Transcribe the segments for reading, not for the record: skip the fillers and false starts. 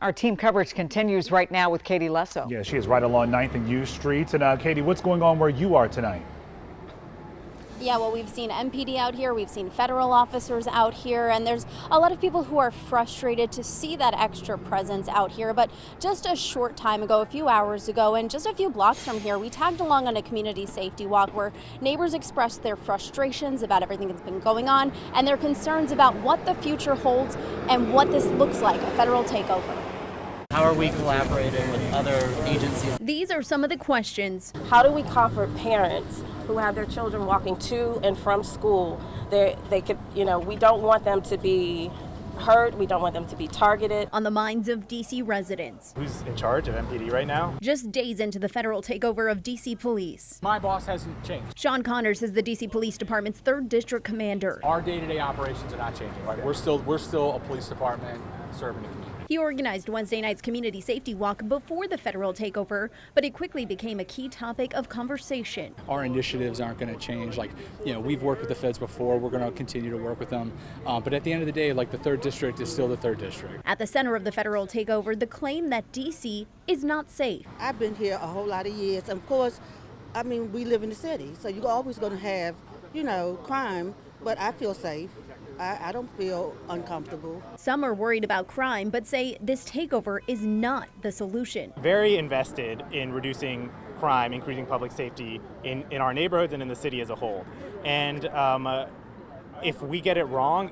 Our team coverage continues right now with Katie Lesso. Yeah, she is right along 9th and U Street. And Katie, what's going on where you are tonight? Yeah, well, we've seen MPD out here, we've seen federal officers out here, and there's a lot of people who are frustrated to see that extra presence out here. But just a short time ago, a few hours ago, and just a few blocks from here, we tagged along on a community safety walk where neighbors expressed their frustrations about everything that's been going on and their concerns about what the future holds and what this looks like, a federal takeover. How are we collaborating with other agencies? These are some of the questions. How do we comfort parents who have their children walking to and from school? They could, we don't want them to be hurt. We don't want them to be targeted. On the minds of D.C. residents. Who's in charge of MPD right now? Just days into the federal takeover of D.C. police. My boss hasn't changed. Sean Connors is the D.C. Police Department's 3rd District Commander. Our day-to-day operations are not changing. Right? We're still a police department serving the community. He organized Wednesday night's community safety walk before the federal takeover, but it quickly became a key topic of conversation. Our initiatives aren't going to change. We've worked with the feds before. We're going to continue to work with them. But at the end of the day, the 3rd District is still the 3rd District. At the center of the federal takeover, the claim that D.C. is not safe. I've been here a whole lot of years. Of course, we live in the city, so you're always going to have, crime, but I feel safe. I don't feel uncomfortable. Some are worried about crime, but say this takeover is not the solution. Very invested in reducing crime, increasing public safety in our neighborhoods and in the city as a whole. And if we get it wrong,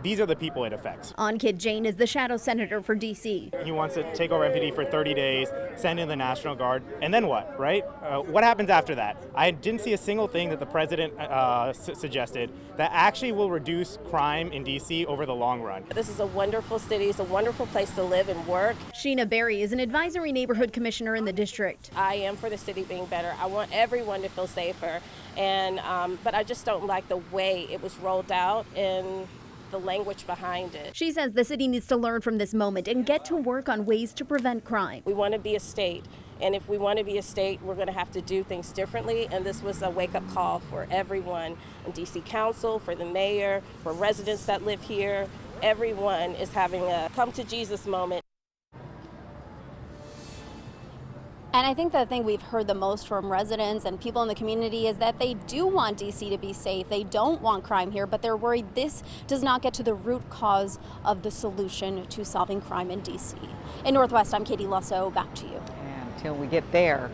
these are the people it affects. Ankit Jain is the shadow senator for D.C. He wants to take over MPD for 30 days, send in the National Guard, and then what, right? What happens after that? I didn't see a single thing that the president suggested that actually will reduce crime in D.C. over the long run. This is a wonderful city. It's a wonderful place to live and work. Sheena Berry is an advisory neighborhood commissioner in the district. I am for the city being better. I want everyone to feel safer, and but I just don't like the way it was rolled out and the language behind it. She says the city needs to learn from this moment and get to work on ways to prevent crime. We want to be a state, and if we want to be a state, we're going to have to do things differently, and this was a wake-up call for everyone in D.C. Council, for the mayor, for residents that live here. Everyone is having a come-to-Jesus moment. And I think the thing we've heard the most from residents and people in the community is that they do want D.C. to be safe. They don't want crime here, but they're worried this does not get to the root cause of the solution to solving crime in D.C. In Northwest, I'm Katie Lesso. Back to you. And until we get there,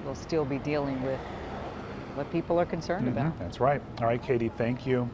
we'll still be dealing with what people are concerned about. That's right. All right, Katie, thank you.